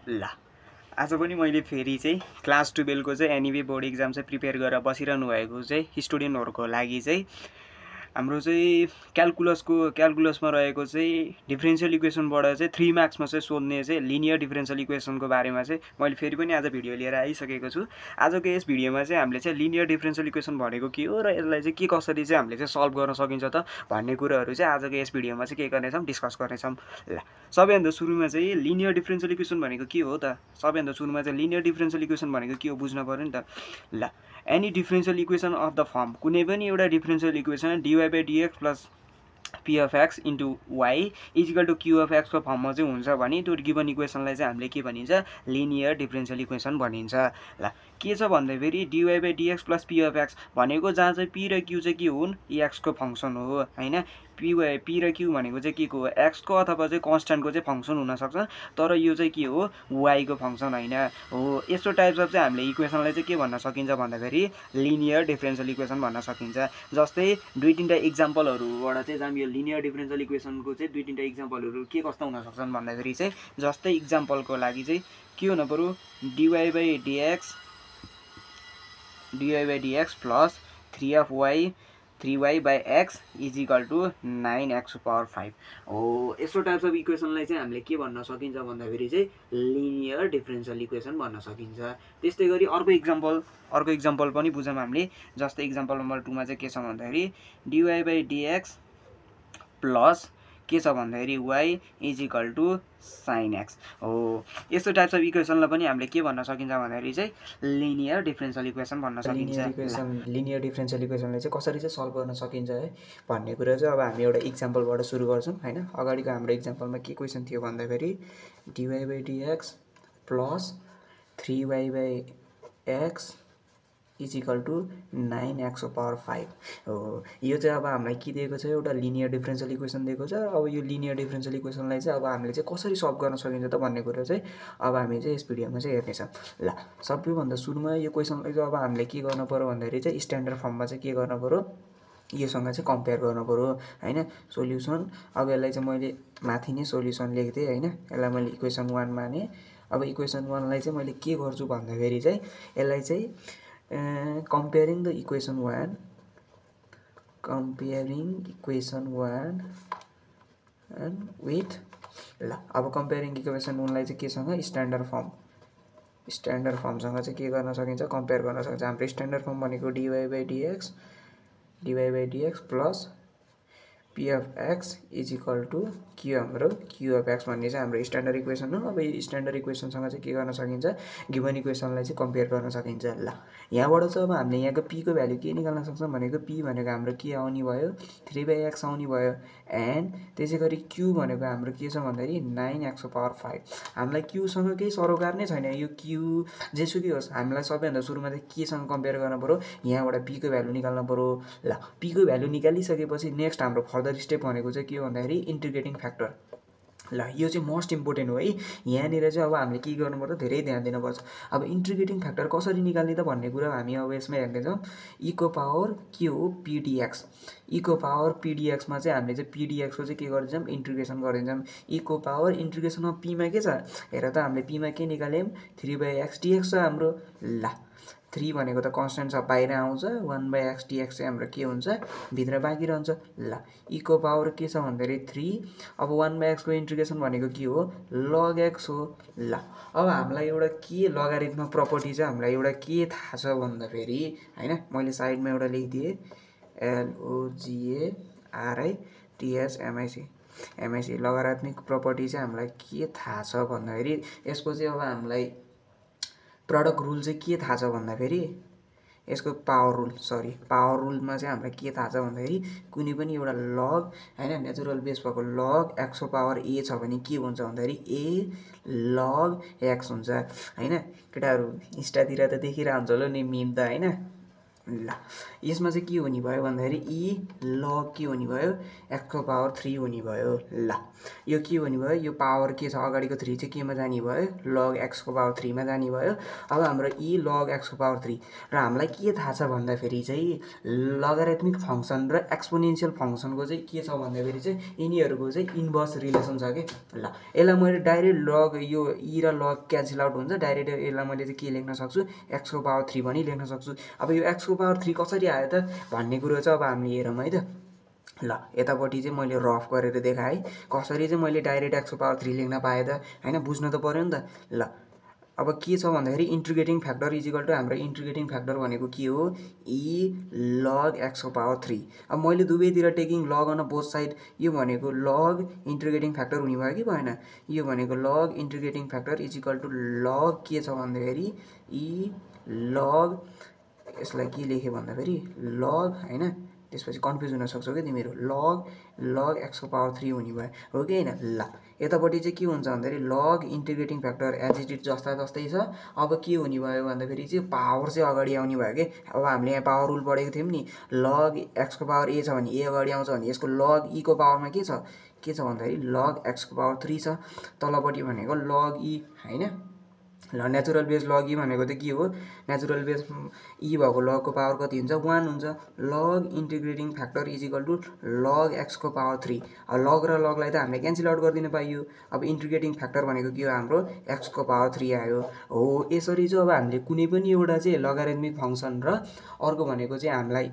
ल आज पनि मैले फेरि चाहिँ क्लास 12 को चाहिँ एनइबी बोर्ड एक्जाम चाहिँ प्रिपेयर गरेर बसिरहनु भएको चाहिँ स्टुडेन्टहरुको लागि चाहिँ हाम्रो चाहिँ क्याल्कुलसमा रहेको चाहिँ डिफरेन्शियल इक्वेसनबाट चाहिँ 3 मार्क्समा चाहिँ सोध्ने चाहिँ लिनियर डिफरेन्शियल इक्वेसनको बारेमा चाहिँ मैले फेरि पनि आज भिडियो लिएर आइसकेको छु। आजको यस भिडियोमा चाहिँ हामीले चाहिँ लिनियर डिफरेन्शियल इक्वेसन भनेको के हो र यसलाई चाहिँ के कसरी चाहिँ हामीले चाहिँ सल्भ गर्न सकिन्छ त भन्ने कुराहरू चाहिँ आजको यस भिडियोमा चाहिँ के गर्नेछौँ डिस्कस गर्नेछौँ। ल सबैभन्दा सुरुमा चाहिँ लिनियर डिफरेन्शियल इक्वेसन भनेको के हो त? सबैभन्दा सुरुमा चाहिँ लिनियर डिफरेन्शियल इक्वेसन भनेको के हो बुझ्न पर्यो नि त। ल any differential equation of the form, कुनै पनि एउटा differential equation dy by dx plus p of x into y is equal to q of x को फर्ममा चाहिँ हुन्छ भने त्यो गिभन इक्वेसनलाई चाहिँ हामीले के भनिन्छ? लिनियर डिफरेन्शियल इक्वेसन भनिन्छ। ल के छ भन्दाखेरि dy by dx plus p of x भनेको जहाँ चाहिँ p र q चाहिँ के हुन्? x को फङ्सन हो हैन। p र q भनेको चाहिँ के को हो? x को अथवा चाहिँ कन्स्ट्यान्टको चाहिँ फङ्सन हुन सक्छ, तर यो चाहिँ के हो? y को फङ्सन हैन हो। यस्तो टाइप्स अफ चाहिँ हामीले इक्वेसनलाई चाहिँ के भन्न सकिन्छ भन्दाखेरि लिनियर डिफरेन्शियल इक्वेसन भन्न सकिन्छ। जस्तै दुई तीनटा एक्जाम्पलहरुबाट चाहिँ हामी यो लिनियर डिफरेन्शियल इक्वेसनको चाहिँ दुई तीनटा एक्जाम्पलहरु के कस्ता हुन सक्छन् भन्दाखेरि चाहिँ जस्तै एक्जाम्पलको लागि चाहिँ के हुन पर्यो? dy by dx plus 3y by x is equal to 9x power 5 हो। यस्तो टाइप्स अफ इक्वेसनलाई चाहिँ हामीले के भन्न सकिन्छ भन्दाखेरि चाहिँ लिनियर डिफरेन्शियल इक्वेसन भन्न सकिन्छ। त्यस्तै गरी अर्को इक्जाम्पल पनि बुझौँ हामीले। जस्तै इक्जाम्पल नम्बर 2 मा चाहिँ के छ भन्दाखेरि dy by dx प्लस के छ भन्दाखेरि y is equal to sin x हो। यस्तो टाइप्स अफ इक्वेसनलाई पनि हामीले के भन्न सकिन्छ भन्दाखेरि चाहिँ लिनियर डिफरेन्शियल इक्वेसन भन्न सकिन्छ। लिनियर डिफरेन्शियल इक्वेसनलाई चाहिँ कसरी चाहिँ सल्भ गर्न सकिन्छ है भन्ने कुरा चाहिँ अब हामी एउटा इक्जाम्पलबाट सुरु गर्छौँ हैन। अगाडिको हाम्रो इक्जाम्पलमा के क्वेसन थियो भन्दाखेरि dy by dx plus 3y by x is equal to 9x power 5 हो। यो चाहिँ अब हामीलाई के दिएको छ? एउटा लिनियर डिफरेन्शियल इक्वेसन दिएको छ। अब यो लिनियर डिफरेन्शियल इक्वेसनलाई चाहिँ अब हामीले चाहिँ कसरी सल्भ गर्न सकिन्छ त भन्ने कुरा चाहिँ अब हामी चाहिँ यस भिडियोमा चाहिँ हेर्नेछौँ। ल सबैभन्दा सुरुमा यो क्वेसनलाई चाहिँ अब हामीले के गर्नु पर्यो भन्दाखेरि चाहिँ स्ट्यान्डर्ड फर्ममा चाहिँ के गर्नु पर्यो? योसँग चाहिँ कम्पेयर गर्नु पर्यो हैन। सोल्युसन अब यसलाई चाहिँ मैले माथि नै सोल्युसन लेख्दिएँ हैन। यसलाई मैले इक्वेसन 1 माने। अब इक्वेसन 1 लाई चाहिँ मैले के गर्छु भन्दाखेरि चाहिँ यसलाई चाहिँ comparing equation 1 and with ल अब comparing equation 1 लाई चाहिँ केसँग? स्ट्यान्डर्ड फर्मसँग चाहिँ के गर्न सकिन्छ? कम्पेयर गर्न सकिन्छ। हाम्रो स्ट्यान्डर्ड फर्म भनेको dy by dx plus p of x is equal to q हाम्रो q of x भन्ने चाहिँ हाम्रो स्ट्यान्डर्ड इक्वेसन हो। अब यो स्ट्यान्डर्ड इक्वेसनसँग चाहिँ के गर्न सकिन्छ? गिभन इक्वेसनलाई चाहिँ कम्पेयर गर्न सकिन्छ। ल यहाँबाट चाहिँ अब हामीले यहाँको p को भ्यालु के निकाल्न सक्छौँ भनेको p भनेको हाम्रो के आउने भयो? 3/x आउने भयो। एन्ड त्यसै गरी q भनेको हाम्रो के छ भन्दाखेरि 9x पावर 5। हामीलाई q सँग केही सरोकार नै छैन। यो q जेसुकै होस् हामीलाई सबैभन्दा सुरुमा चाहिँ केसँग कम्पेयर गर्न पर्यो? यहाँबाट p को भ्यालु निकाल्न पर्यो। ल p को भ्यालु निकालिसकेपछि नेक्स्ट हाम्रो फर्दर स्टेप भनेको चाहिँ के हो भन्दाखेरि इन्टिग्रेटिङ फ्याक्टर। ल यो चाहिँ मोस्ट इम्पोर्टेन्ट हो है। यहाँनिर चाहिँ अब हामीले के गर्नुपर्छ? धेरै ध्यान दिनुपर्छ। अब इन्टिग्रेटिङ फ्याक्टर कसरी निकाल्ने त भन्ने कुरा हामी अब यसमा हेर्नेछौँ। e को पावर के हो? pdx। e को पावर pdx मा चाहिँ हामीले चाहिँ pdx को चाहिँ के गरिदिन्छौँ? इन्टिग्रेसन गरिदिन्छौँ। e को पावर इन्टिग्रेसन अफ p मा के छ? हेर त हामीले p मा के निकाल्यौँ? 3/x dx छ हाम्रो। ल 3 भनेको त कन्स्ट्यान्ट छ बाहिर आउँछ। 1/x dx चाहिँ हाम्रो के हुन्छ? भित्र बाँकी रहन्छ। ल e को पावर के छ भन्दाखेरि 3। अब 1/x को इन्टिग्रेसन भनेको के हो? log x हो। ल अब हामीलाई एउटा के लगारिथमिक प्रपर्टी चाहिँ हामीलाई एउटा के थाहा छ भन्दाखेरि हैन, मैले साइडमा एउटा लेखिदिएँ LOGARITHMIC लगारिथमिक प्रपर्टी चाहिँ हामीलाई के थाहा छ भन्दाखेरि यसको चाहिँ अब हामीलाई प्रोडक्ट रुल चाहिँ के थाहा छ भन्दाखेरि यसको पावर रुलमा चाहिँ हामीलाई के थाहा छ भन्दाखेरि कुनै पनि एउटा लग हैन नेचुरल बेस भएको लग x को पावर a छ भने के हुन्छ भन्दाखेरि a log x हुन्छ हैन। केटाहरु इन्स्टातिर त देखिरा हुन्छ होला नि मिम त हैन। ल यसमा चाहिँ के हुने भयो भन्दाखेरि log के हुने भयो x को पावर 3 हुने भयो। ल यो के हुने भयो यो पावर के छ अगाडिको 3 चाहिँ केमा जाने भयो log x को पावर 3 मा जाने भयो। अब हाम्रो log x को पावर 3 र हामीलाई के थाहा छ भन्दाखेरि चाहिँ लगारिथमिक फंक्सन र एक्सपोनेन्शियल फंक्सनको चाहिँ के छ भन्दाखेरि चाहिँ यिनीहरूको चाहिँ इन्भर्स रिलेसन छ के। ल यसलाई मैले डाइरेक्ट log यो र log क्यान्सल आउट हुन्छ डाइरेक्ट यसलाई मैले चाहिँ के लेख्न सक्छु x को पावर 3 भनी लेख्न सक्छु। अब यो x को पावर 3 कसरी आयो त भन्ने कुरो चाहिँ अब हामीले हेरौँ है त। ल यतापट्टि चाहिँ मैले रफ गरेर देखाएँ कसरी चाहिँ मैले डाइरेक्ट x को पावर 3 लेख्न पाएँ त हैन बुझ्न त पर्यो नि त। ल अब के छ भन्दाखेरि integrating factor is equal to हाम्रो इन्टिग्रेटिङ फ्याक्टर भनेको के हो log x को पावर 3। अब मैले दुवैतिर taking log on both side यो भनेको log इन्टिग्रेटिङ फ्याक्टर हुने भयो कि भएन यो भनेको log integrating factor is equal to log के छ भन्दाखेरि log यसलाई के लेख्यो भन्दाखेरि log हैन त्यसपछि कन्फ्युज हुन सक्छौ के तिमीहरु log x को पावर 3 हुने भयो हो कि हैन। ल यतापट्टि चाहिँ के हुन्छ भन्दाखेरि log integrating factor as it is जस्ता जस्तै छ। अब के हुने भयो भन्दाखेरि चाहिँ पावर चाहिँ अगाडि आउने भयो के। अब हामीले यहाँ पावर रुल पढेको थियौं नि log x को पावर a छ भने a अगाडि आउँछ भने यसको log e को पावरमा के छ भन्दाखेरि log x को पावर 3 छ। तलपट्टि भनेको log e हैन। ल नेचुरल बेस log e भनेको चाहिँ के हो नेचुरल बेस e भएको log को पावर कति हुन्छ 1 हुन्छ। log integrating factor is equal to log x को पावर 3। अब log र log लाई त हामीले क्यान्सल आउट गरिदिन पाइयो। अब इन्टिग्रेटिङ फ्याक्टर भनेको के हो हाम्रो x को पावर 3 आयो हो। यसरी चाहिँ अब हामीले कुनै पनि एउटा चाहिँ लगारिथमिक फंक्सन र अर्को भनेको चाहिँ हामीलाई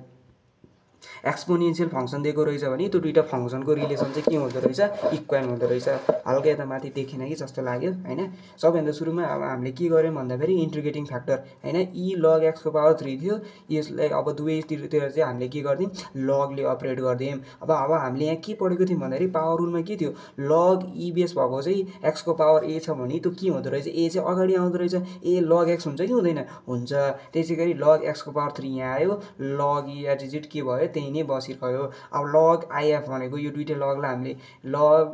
एक्सपोनेन्शियल फंक्सन दिएको रहेछ भने त्यो दुईटा फंक्सनको रिलेसन चाहिँ के हुँदो रहेछ इक्वल हुँदो रहेछ। हल्का यता माथि देखिन कि जस्तो लाग्यो हैन। सबैभन्दा सुरुमा अब हामीले के गर्यौं भन्दाखेरि इन्टिग्रेटिङ फ्याक्टर हैन log x को पावर 3 थियो यसलाई अब दुवैतिर चाहिँ हामीले के गर्दियौं log ले अपरेट गर्दियौं। अब हामीले यहाँ के पढेको थियौं भन्दाखेरि पावर रुलमा के थियो log e बेस भएको चाहिँ x को पावर a छ भने त्यो के हुँदो रहेछ a चाहिँ अगाडि आउँदो रहेछ a log x हुन्छ कि हुँदैन हुन्छ। त्यसैगरी log x को पावर 3 यहाँ आयो log e at is it के भयो त्यही नै बसिरह्यो। अब log if भनेको यो दुईटा log लाई हामीले log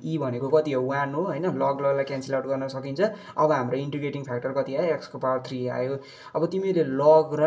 e भनेको कति हो 1 हो हैन log लाई क्यान्सल आउट गर्न सकिन्छ। अब हाम्रो इन्टिग्रेटिङ फ्याक्टर कति आयो x को पावर 3 आयो। अब तिमीले log र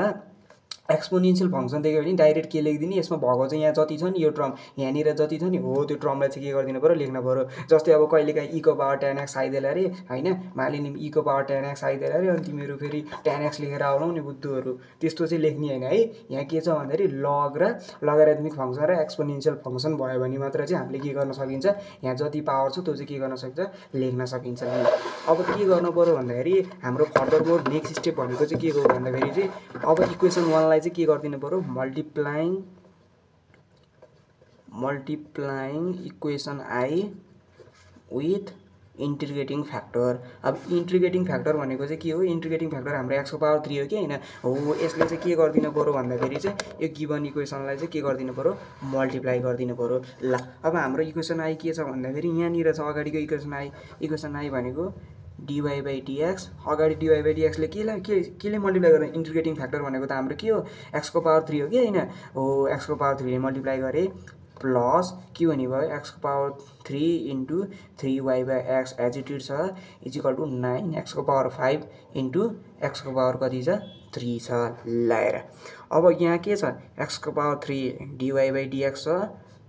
एक्सपोनेन्शियल फंक्सन देख्यो भने डाइरेक्ट के लेखिदिने यसमा भएको चाहिँ यहाँ जति छ नि यो टर्म यहाँनिर जति छ नि हो त्यो टर्मलाई चाहिँ के गर्दिनु पर्यो लेख्न पर्यो। जस्तै अब कहिलेकाहीँ e को पावर 10x आइदेला रे हैन मालिनी e को पावर 10x आइदेला रे अनि तिमीहरु फेरि 10x लेखेर आउनु नि बुद्धुहरु त्यस्तो चाहिँ लेख्ने हैन है। यहाँ के छ भन्दाखेरि log र लगारिथमिक फंक्सन र एक्सपोनेन्शियल फंक्सन भयो भने मात्र चाहिँ हामीले के गर्न सकिन्छ यहाँ जति पावर छ त्यो चाहिँ के गर्न सकिन्छ लेख्न सकिन्छ। अब के गर्नु पर्यो भन्दाखेरि हाम्रो फर्दर मोड नेक्स्ट स्टेप भनेको चाहिँ के हो भन्दाखेरि चाहिँ अब इक्वेसन 1 लाई चाहिँ के गर्दिनु पर्यो multiplying equation i with integrating factor. अब इन्टिग्रेटिङ फ्याक्टर भनेको चाहिँ के हो इन्टिग्रेटिङ फ्याक्टर हाम्रो x को पावर 3 हो कि हैन हो। यसले चाहिँ के गर्दिनु पर्यो भन्दाखेरि चाहिँ यो गिवन इक्वेसनलाई चाहिँ के गर्दिनु पर्यो मल्टिप्लाई गर्दिनु पर्यो। ल अब हाम्रो इक्वेसन i के छ भन्दाखेरि यहाँनिर छ अगाडिको इक्वेसन i भनेको dy by dx अगाडि dy by dx ले केले मल्टिप्लाई गर्ने इन्टिग्रेटिङ फ्याक्टर भनेको त हाम्रो के हो x को पावर 3 हो कि हैन हो। x को पावर 3 ले मल्टिप्लाई गरे प्लस के हुने भयो x को power 3 into 3y by x as it is छ इज इक्वल टु 9x को पावर 5 इन्टु x को पावर कति छ 3 छ। लाएर अब यहाँ के छ x को पावर 3 dy by dx छ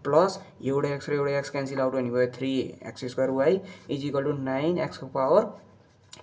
प्लस एउटा x र एउटा x क्यान्सल आउट हुने भयो 3x² y is equal to 9x को पावर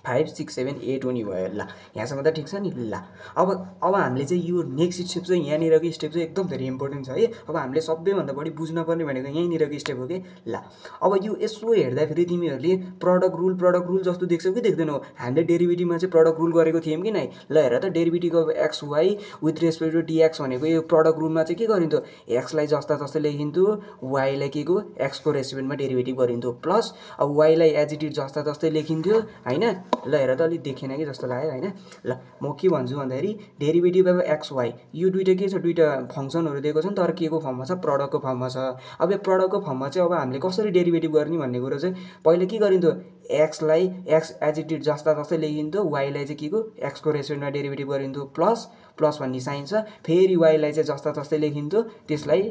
5 6 7 8 हुने भयो। ल यहाँसम्म त ठीक छ नि। ल अब हामीले चाहिँ यो नेक्स्ट स्टेप चाहिँ यहाँनिरको स्टेप चाहिँ एकदम धेरै इम्पोर्टेन्ट छ है। अब हामीले सबैभन्दा बढी बुझ्न पर्ने भनेको यहीँनिरको स्टेप हो कि। ल अब यो यसो हेर्दाखेरि तिमीहरूले प्रडक्ट रुल जस्तो देख्छौ कि देख्दैनौ हामीले डेरिभेटिभमा चाहिँ प्रडक्ट रुल गरेको थियौँ कि नै। ल हेर त derivative of x y with respect to dx भनेको यो प्रडक्ट रुलमा चाहिँ के गरिन्थ्यो एक्सलाई जस्ता जस्तै लेखिन्थ्यो वाईलाई के को एक्सको रेस्पेक्टमा डेरिभेटिभ गरिन्थ्यो प्लस अब वाईलाई एज इट इज जस्ता जस्तै लेखिन्थ्यो हैन। ल हेर त अलि देखेन कि जस्तो लाग्यो हैन। ल म के भन्छु भन्दाखेरि डेरिभेटिभ अफ एक्स वाई यो दुईटा के छ दुईटा फंक्सनहरु दिएको छ नि तर के को फर्ममा छ प्रडक्टको फर्ममा छ। अब यो प्रडक्टको फर्ममा चाहिँ अब हामीले कसरी डेरिभेटिभ गर्ने भन्ने कुरा चाहिँ पहिले के गरिन्थ्यो एक्सलाई एक्स एज इट इज जस्ता जस्तै लेखिन्थ्यो वाईलाई चाहिँ के को एक्सको रेस्पेक्टमा डेरिभेटिभ गरिन्थ्यो प्लस भन्ने साइन छ फेरि वाईलाई चाहिँ जस्ता जस्तै लेखिन्थ्यो त्यसलाई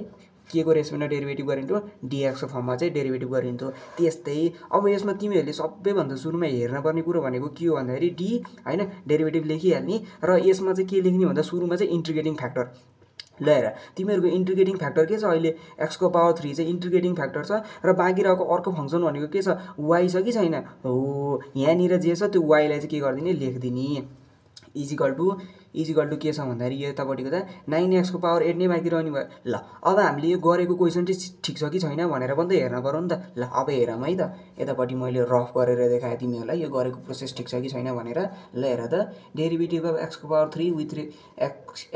के को रेस्पेक्टमा डेरिभेटिभ गरिन्थ्यो डिएक्सको फर्ममा चाहिँ डेरिभेटिभ गरिन्थ्यो। त्यस्तै अब यसमा तिमीहरूले सबैभन्दा सुरुमा हेर्नुपर्ने कुरो भनेको के हो भन्दाखेरि डी होइन डेरिभेटिभ लेखिहाल्ने र यसमा चाहिँ के लेख्ने भन्दा सुरुमा चाहिँ इन्टिग्रेटिङ फ्याक्टर। ल हेर तिमीहरूको इन्टिग्रेटिङ फ्याक्टर के छ अहिले एक्सको पावर 3 चाहिँ इन्टिग्रेटिङ फ्याक्टर छ र बाँकी रहेको अर्को फङ्सन भनेको के छ वाइ छ कि छैन हो यहाँनिर जे छ त्यो वाइलाई चाहिँ के गरिदिने लेखिदिने इजिकल टु के छ भन्दाखेरि यो यतापट्टिको त 9x को पावर 8 नै बाँकी रहने भयो। ल अब हामीले यो गरेको क्वेसन चाहिँ ठिक छ कि छैन भनेर पनि त हेर्न पर्यो नि त। ल अब हेरौँ है त यतापट्टि मैले रफ गरेर देखाएँ तिमीहरूलाई यो गरेको प्रोसेस ठिक छ कि छैन भनेर। ल हेर त डेरिभेटिभ अफ x को power 3 with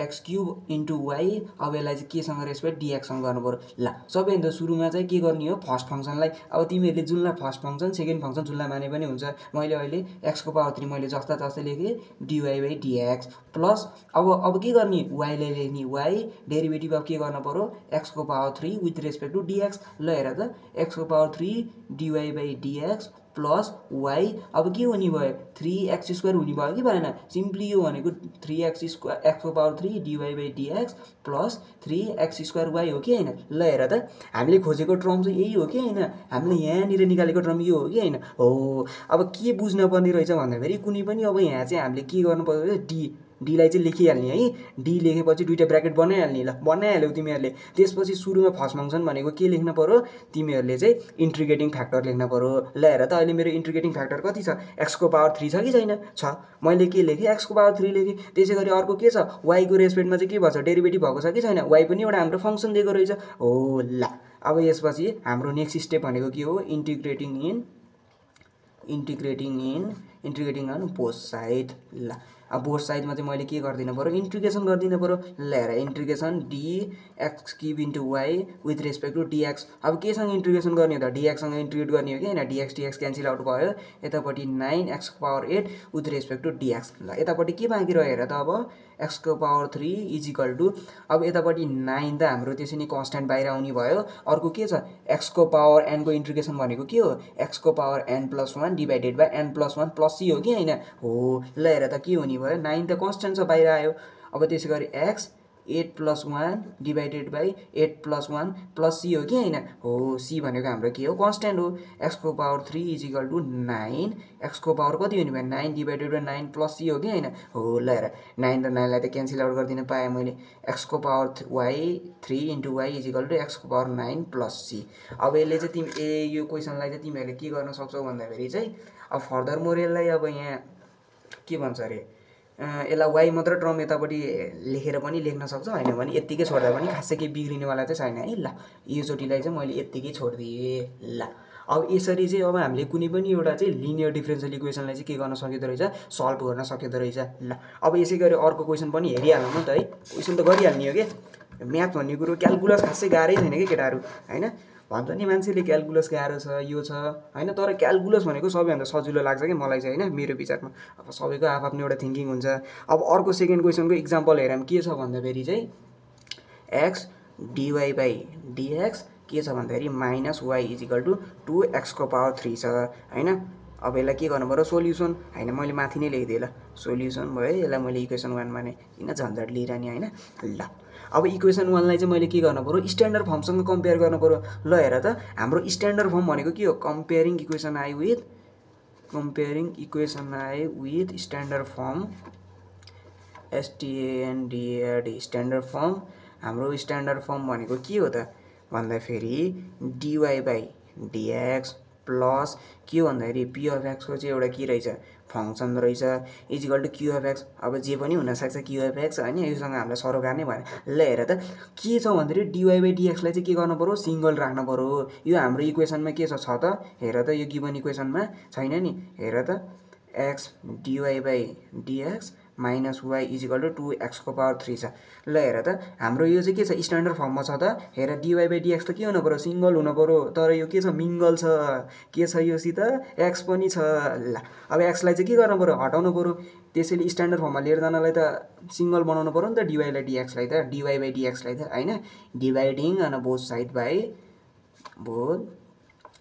x cube into y अब यसलाई चाहिँ केसँग रेस्पेक्ट डिएक्ससँग गर्नु पर्यो। ल सबैभन्दा सुरुमा चाहिँ के गर्ने हो फर्स्ट फङ्सनलाई अब तिमीहरूले जुनलाई फर्स्ट फङ्सन सेकेन्ड फङ्सन जुनलाई माने पनि हुन्छ। मैले अहिले x को पावर 3 मैले जस्ता तस्तै लेखेँ dy/dx प्लस अब के गर्ने वाइलाई लेख्ने वाइ डेरिभेटिभ अब के गर्न पर्यो x को power 3 with respect to d x. ल हेर त x को पावर 3 dy/dx प्लस वाइ अब के हुने भयो 3x² हुने भयो कि भएन सिम्पली यो भनेको 3x² x को power 3 dy/dx plus 3x² y हो कि होइन। ल हेर त हामीले खोजेको टर्म चाहिँ यही हो कि होइन हामीले यहाँनिर निकालेको टर्म यो हो कि होइन हो। अब के बुझ्न पर्ने रहेछ भन्दाखेरि कुनै पनि अब यहाँ चाहिँ हामीले के गर्नु पर्यो डीलाई चाहिँ लेखिहाल्ने है डी लेखेपछि दुईवटा ब्र्याकेट बनाइहाल्ने। ल बनाइहाल्यौ तिमीहरूले त्यसपछि सुरुमा फर्स्ट फङ्सन भनेको के लेख्न पर्यो तिमीहरूले चाहिँ इन्टिग्रेटिङ फ्याक्टर लेख्न पर्यो। ल हेर त अहिले मेरो इन्टिग्रेटिङ फ्याक्टर कति छ एक्सको पावर 3 छ कि छैन छ मैले के लेखेँ एक्सको पावर 3 लेखेँ। त्यसै गरी अर्को के छ वाइको रेस्पेक्टमा चाहिँ के भन्छ डेरिभेटिभ भएको छ कि छैन वाइ पनि एउटा हाम्रो फङ्सन दिएको रहेछ हो। ल अब यसपछि हाम्रो नेक्स्ट स्टेप भनेको के हो इन्टिग्रेटिङ अन बोथ साइड। ल अब बोथ साइडमा चाहिँ मैले के गरिदिनु पर्यो इन्टिग्रेसन गरिदिनु पर्यो। ल हेर integration d x cube into y with respect to d x अब केसँग इन्टिग्रेसन गर्ने हो त डिएक्ससँग इन्टिग्रेट गर्ने हो कि होइन डिएक्स क्यान्सल आउट भयो यतापट्टि 9x को power 8 with respect to d x. ल यतापट्टि के बाँकी रह्यो हेर त अब x को पावर 3 इजिकल टु अब यतापट्टि 9 त हाम्रो त्यसै नै कन्स्ट्यान्ट बाहिर आउने भयो। अर्को के छ x को पावर n को इन्टिग्रेसन भनेको के हो x को power n+1 divided by n+1 plus c हो कि होइन हो। ल हेर त के हुने भयो 9 त कन्स्ट्यान्ट छ बाहिर आयो। अब त्यसै गरी x 8+1 divided by 8+1 plus c हो कि होइन हो c भनेको हाम्रो के हो कन्स्ट्यान्ट हो x को पावर 3 इजिकल टु 9 x को पावर कति हुने भयो 9 डिभाइडेड बाई 9 प्लस c हो कि होइन हो। ल हेर 9 र 9लाई त क्यान्सल आउट गरिदिन पाएँ मैले x को power y 3 into y is equal to x को पावर 9 प्लस c। अब यसले चाहिँ तिमी यो क्वेसनलाई चाहिँ तिमीहरूले के गर्न सक्छौ भन्दाखेरि चाहिँ अब फर्दर मोर यसलाई अब यहाँ के भन्छ अरे यसलाई वाइ मात्र टर्म यतापट्टि लेखेर पनि लेख्न सक्छौ होइन भने यत्तिकै छोड्दा पनि खासै केही बिग्रिनेवाला चाहिँ छैन है। ल योचोटिलाई चाहिँ मैले यत्तिकै छोडिदिएँ। ल अब यसरी चाहिँ अब हामीले कुनै पनि एउटा चाहिँ लिनियर डिफरेन्सियल इक्वेसनलाई चाहिँ के गर्न सकिँदो रहेछ सल्भ गर्न सकिँदो रहेछ। ल अब यसै गरी अर्को क्वेसन पनि हेरिहालौँ न त है क्वेसन त गरिहाल्ने हो कि म्याथ भन्ने कुरो क्यालकुलस खासै गाह्रै छैन कि केटाहरू होइन भन्छ नि मान्छेले क्यालकुलस गाह्रो छ यो छ होइन तर क्यालकुलस भनेको सबैभन्दा सजिलो लाग्छ कि मलाई चाहिँ होइन मेरो विचारमा। अब सबैको आफ्नो एउटा थिङ्किङ हुन्छ। अब अर्को सेकेन्ड क्वेसनको इक्जाम्पल हेरौँ के छ भन्दाखेरि चाहिँ एक्स dy/dx के छ भन्दाखेरि -y इजिकल टु 2x को पावर 3 छ होइन। अब यसलाई के गर्नु पर्यो सोल्युसन होइन मैले माथि नै लेखिदिएँ ल सोल्युसन भयो यसलाई मैले इक्वेसन 1 माने किन झन्झट लिइरहने होइन। ल अब इक्वेसन 1लाई चाहिँ मैले के गर्नु पर्यो स्ट्यान्डर्ड फर्मसँग कम्पेयर गर्नु पर्यो। ल हेर त हाम्रो स्ट्यान्डर्ड फर्म भनेको के हो comparing equation I with standard form STANDRD standard form. हाम्रो स्ट्यान्डर्ड फर्म भनेको के हो त भन्दाखेरि dy/dx प्लस के हो भन्दाखेरि p अफ x को चाहिँ एउटा के रहेछ फङ्सन रहेछ is equal to q of x। अब जे पनि हुनसक्छ q अफ x होइन योसँग हामीलाई सरोकार नै भएन। ल हेर त के छ भन्दाखेरि dy/dx लाई चाहिँ के गर्नु पर्यो सिङ्गल राख्नु पर्यो। यो हाम्रो इक्वेसनमा के छ त हेर त यो गिभन इक्वेसनमा छैन नि हेर त x dy/dx -y is equal to 2x को पावर 3 छ। ल हेर त हाम्रो यो चाहिँ के छ स्ट्यान्डर्ड फर्ममा छ त हेर dy/dx त के हुनु पर्यो सिङ्गल हुनु पर्यो तर यो के छ मिङ्गल छ के छ योसित x पनि छ। ल अब x लाई चाहिँ के गर्नु पर्यो हटाउनु पर्यो त्यसैले स्ट्यान्डर्ड फर्ममा लिएर जानलाई त सिङ्गल बनाउनु पर्यो नि त dy/dx लाई त होइन dividing on both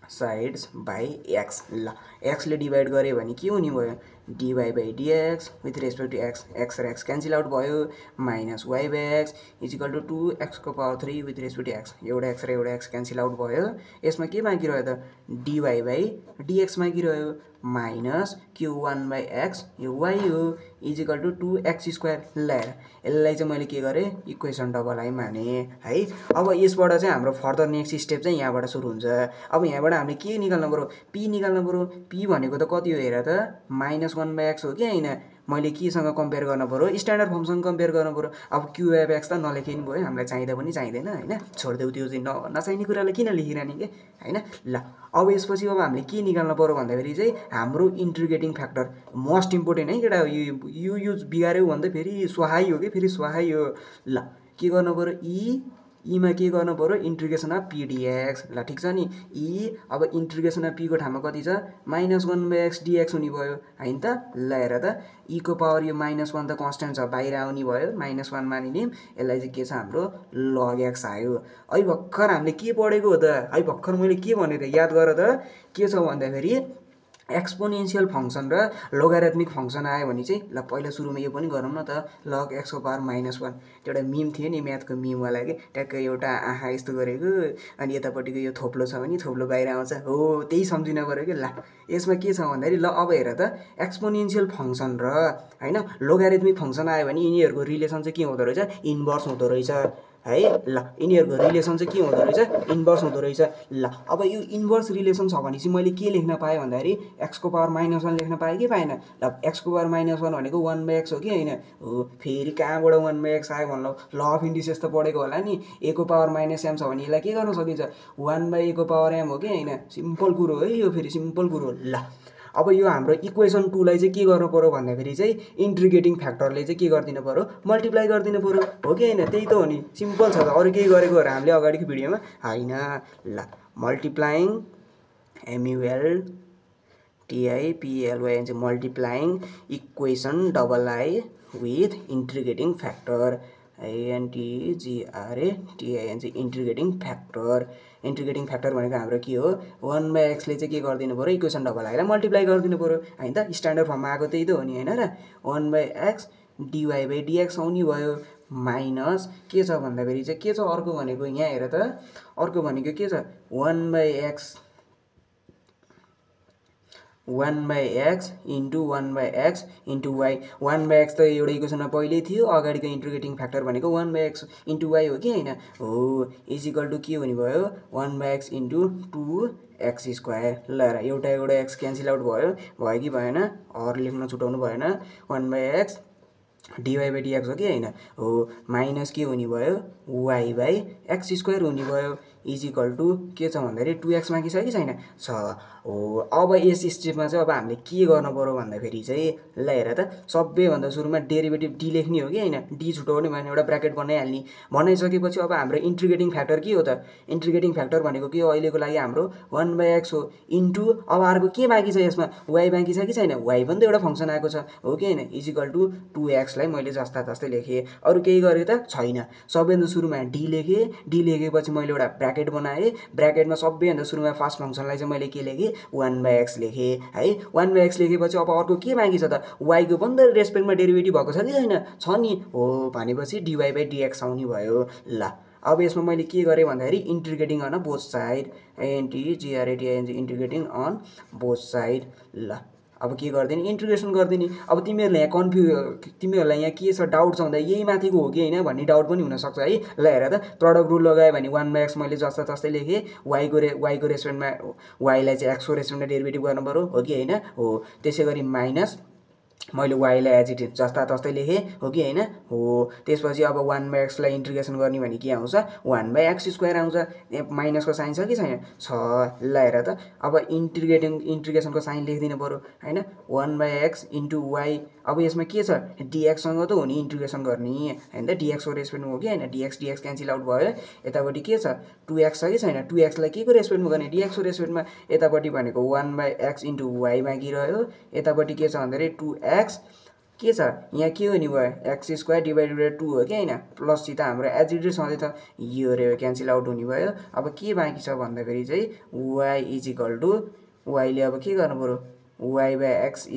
sides by x। ल x ले डिभाइड गऱ्यो भने के हुने भयो dy by dx with respect to x, x र एक्स क्यान्सल आउट भयो, minus y by x is equal to 2x को power 3 with respect to x, एउटा एक्स र एउटा एक्स क्यान्सल आउट भयो। यसमा के बाँकी रह्यो त, dy बाई dx बाँकी रह्यो, माइनस के 1 बाई एक्स, यो वाइ हो, is equal to 2x square. ल्याएर यसलाई चाहिँ मैले के गरेँ, इक्वेसन डबल आई माने है। अब यसबाट चाहिँ हाम्रो फर्दर नेक्स्ट स्टेप चाहिँ यहाँबाट सुरु हुन्छ। अब यहाँबाट हामीले के निकाल्नु पऱ्यो, पी निकाल्नु पऱ्यो। पी भनेको त कति हो हेर त, -1 बाई एक्स हो कि होइन। मैले केसँग कम्पेयर गर्नु पऱ्यो, स्ट्यान्डर्ड फर्मसँग कम्पेयर गर्नु पऱ्यो। अब क्युएफ एक्स त नलेखे नि भयो, हामीलाई चाहिँदा पनि चाहिँदैन होइन, छोडिदेऊ, त्यो चाहिँ नचाहिने कुरालाई किन लेखिरहने के होइन। ल अब यसपछि अब हामीले के निकाल्नु पऱ्यो भन्दाखेरि चाहिँ हाम्रो इन्टिग्रेटिङ फ्याक्टर मोस्ट इम्पोर्टेन्ट है केटा, यो बिगाऱ्यो भने त फेरि स्वाहाई हो कि, फेरि स्वाहाई हो। ल के गर्नु पऱ्यो, ईमा के गर्नु पऱ्यो, इन्टिग्रेसन अफ पीडीएक्स। ल ठिक छ नि, अब इन्टिग्रेसन अफ पीको ठाउँमा कति छ, -1 बाई एक्स डिएक्स हुने भयो होइन त। ल हेर त, को पावर यो -1 त कन्सटेन्ट छ, बाहिर आउने भयो, -1 मानिने, यसलाई चाहिँ के छ हाम्रो लग एक्स आयो। है भर्खर हामीले के पढेको हो त, है भर्खर मैले के भनेको थिएँ याद गर त, के छ भन्दाखेरि एक्सपोनेन्सियल फङ्सन र लोगारिथमिक फङ्सन आयो भने चाहिँ, ल पहिला सुरुमा यो पनि गरौँ न त, लग एक्स को पावर -1, त्यो एउटा मिम थियो नि म्याथको मिमवाला के, ट्याक्कै एउटा आँखा यस्तो गरेको अनि यतापट्टिको यो थोप्लो छ भने थोप्लो बाहिर आउँछ हो, त्यही सम्झिनु पऱ्यो कि। ल यसमा के छ भन्दाखेरि, ल अब हेर त, एक्सपोनेन्सियल फङ्सन र होइन लोगारिथमिक फङ्सन आयो भने यिनीहरूको रिलेसन चाहिँ के हुँदो रहेछ, इन्भर्स हुँदो रहेछ है। ल यिनीहरूको रिलेसन चाहिँ के हुँदो रहेछ, इन्भर्स हुँदो रहेछ। ल अब यो इन्भर्स रिलेसन छ भने चाहिँ मैले के लेख्न पाएँ भन्दाखेरि, एक्स को पावर -1 लेख्न पाएँ कि पाएन। ल एक्स को पावर -1 भनेको 1 बाई एक्स हो कि होइन हो, फेरि कहाँबाट 1 बाई एक्स आयो भन्नु, ल अफ इन्डिसेस त पढेको होला नि, ए को पावर -m छ भने यसलाई के गर्न सकिन्छ, 1 बाई ए को पावर m हो कि होइन, सिम्पल कुरो है यो, फेरि सिम्पल कुरो। ल अब यो हाम्रो इक्वेसन 2 लाई चाहिँ के गर्नु पऱ्यो भन्दाखेरि चाहिँ, इन्टिग्रेटिङ फ्याक्टरले चाहिँ के गरिदिनु पऱ्यो, मल्टिप्लाई गरिदिनु पऱ्यो हो कि होइन, त्यही त हो नि, सिम्पल छ त, अरू केही गरेको हो र हामीले अगाडिको भिडियोमा होइन। ल मल्टिप्लाइङ MULTIPLY चाहिँ multiplying equation double I with integrating factor, INTGRATIN चाहिँ इन्टिग्रेटिङ फ्याक्टर। इन्टिग्रेटिङ फ्याक्टर भनेको हाम्रो के हो, 1 बाई एक्सले चाहिँ के गरिदिनु पऱ्यो, इक्वेसन डबल आईलाई मल्टिप्लाई गरिदिनु पऱ्यो होइन त, स्ट्यान्डर्ड फर्ममा आएको त्यही त हो नि होइन र। 1 by x dy by dx आउने भयो, माइनस के छ भन्दाखेरि चाहिँ के छ अर्को भनेको, यहाँ हेर त, अर्को भनेको के छ, 1 by x into 1 by x into y. 1 by x त एउटा इक्वेसनमा पहिल्यै थियो, अगाडिको इन्टिग्रेटिङ फ्याक्टर भनेको 1 बाई एक्स इन्टु वाइ हो कि होइन हो, इज इक्वल टु के हुने भयो, 1 by x into 2x square. ल एउटा एक्स क्यान्सल आउट भयो कि भएन, अरू लेख्न छुटाउनु भएन, 1 by x dy by dx हो कि होइन हो, माइनस के हुने भयो, y बाई एक्स स्क्वायर हुने भयो, इज इक्वल टु के छ भन्दाखेरि 2x बाँकी छ कि छैन, छ हो। अब यस स्टेपमा चाहिँ अब हामीले के गर्नु पऱ्यो भन्दाखेरि चाहिँ, ल हेर त, सबैभन्दा सुरुमा डेरिभेटिभ डी लेख्ने हो कि होइन, डी छुटाउने भने एउटा ब्राकेट बनाइहाल्ने, बनाइसकेपछि अब हाम्रो इन्टिग्रेटिङ फ्याक्टर के हो त, इन्टिग्रेटिङ फ्याक्टर भनेको के हो, अहिलेको लागि हाम्रो 1 बाई एक्स हो, इन्टु अब अर्को के बाँकी छ यसमा, वाइ बाँकी छ कि छैन, वाइ पनि त एउटा फङ्सन आएको छ हो कि होइन, इज इक्वल टु 2x लाई मैले जस्ता तस्तै लेखेँ, अरू केही गरेँ त छैन। सबैभन्दा सुरुमा डी लेखेँ, डी लेखेपछि मैले एउटा ब्राकेट बनाएँ, ब्राकेटमा सबैभन्दा सुरुमा फर्स्ट फङ्सनलाई चाहिँ मैले के लेखेँ, 1 बाई एक्स लेखेँ है। 1 बाई एक्स लेखेपछि अब अर्को के बाँकी छ त, वाइको पनि त रेस्पेक्टमा डेरिभेटिभ भएको छ कि छैन, छ नि हो, भनेपछि dy बाई dx आउने भयो। ल अब यसमा मैले के गरेँ भन्दाखेरि, integrating on both side, INTGRATIN integrating on both side. ल अब के गरिदिने, इन्टिग्रेसन गरिदिने। अब तिमीहरूलाई यहाँ तिमीहरूलाई यहाँ के छ डाउट छ भन्दा, यही माथिको हो कि होइन भन्ने डाउट पनि हुनसक्छ है। ल हेर त, प्रडक्ट रुल लगायो भने 1 बाई एक्स मैले जस्ता तस्तै लेखेँ, वाइको रेस्पेक्टमा वाइलाई चाहिँ एक्सको रेस्पेक्टमा डेरिभेटिभ गर्नु पऱ्यो हो कि होइन हो, त्यसै गरी माइनस मैले वाइलाई एज इट इज जस्ता तस्तै लेखेँ हो कि होइन हो। त्यसपछि अब 1 बाई एक्सलाई इन्टिग्रेसन गर्ने भने के आउँछ, 1 बाई एक्स स्क्वायर आउँछ, माइनसको साइन छ कि छैन, छ। ल हेर त, अब इन्टिग्रेसनको साइन लेखिदिनु पऱ्यो होइन, 1 बाई एक्स इन्टु वाइ। अब यसमा के छ, डिएक्ससँग त हो नि इन्टिग्रेसन गर्ने होइन त, डिएक्सको रेस्पेक्टमा हो कि होइन, डिएक्स क्यान्सल आउट भयो, यतापट्टि के छ 2x छ कि छैन, 2x लाई के को रेस्पेक्टमा गर्ने, डिएक्सको रेस्पेक्टमा, यतापट्टि भनेको 1 बाई एक्स इन्टु वाइ बाँकी रह्यो, यतापट्टि के छ भन्दाखेरि 2x के छ यहाँ के हुने भयो, एक्स स्क्वायर डिभाइडेड बाई 2 हो कि होइन, प्लस सी त हाम्रो एज इट इज सधैँ त यो रे क्यान्सल आउट हुने भयो। अब के बाँकी छ भन्दाखेरि चाहिँ वाइ इज इक्वल टु, वाइले अब के गर्नु पऱ्यो, y/x =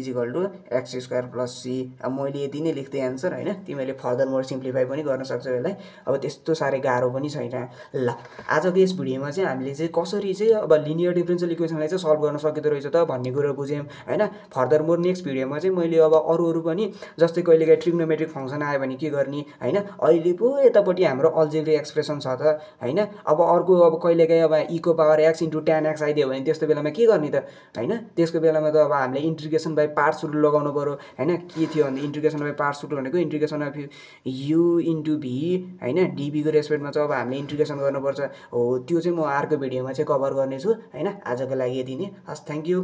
x² + c। अब मैले यति नै लेख्दै एन्सर होइन, तिमीले फर्दर मोर सिम्प्लिफाई पनि गर्न सक्छौ यसलाई। अब त्यस्तो साह्रै गाह्रो पनि छैन। ल आजको यस भिडियोमा चाहिँ हामीले चाहिँ कसरी चाहिँ अब लिनियर डिफरेन्सियल इक्वेसनलाई चाहिँ सल्भ गर्न सकिँदो रहेछ त भन्ने कुरो बुझ्यौँ होइन। फर्दर मोर नेक्स्ट भिडियोमा चाहिँ मैले अब अरू पनि जस्तै कहिलेकाहीँ ट्रिग्नोमेट्रिक फङ्सन आयो भने के गर्ने होइन। अहिले पो यतापट्टि हाम्रो अल्जेब्रिक एक्सप्रेसन छ त होइन। अब अर्को अब कहिलेकाहीँ अब e⁻x × tan x आइदियो भने त्यस्तो बेलामा के गर्ने त होइन। त्यसको बेलामा त अब हामीले इन्टिग्रेसन बाई पार्ट्स रुल लगाउनु पऱ्यो होइन। के थियो भने इन्टिग्रेसन बाई पार्ट्स रुल भनेको इन्टिग्रेसन अफ u × v होइन, dvको रेस्पेक्टमा चाहिँ अब हामीले इन्टिग्रेसन गर्नुपर्छ हो। त्यो चाहिँ म अर्को भिडियोमा चाहिँ कभर गर्नेछु होइन। आजको लागि यति नै, हस्, थ्याङ्क यू।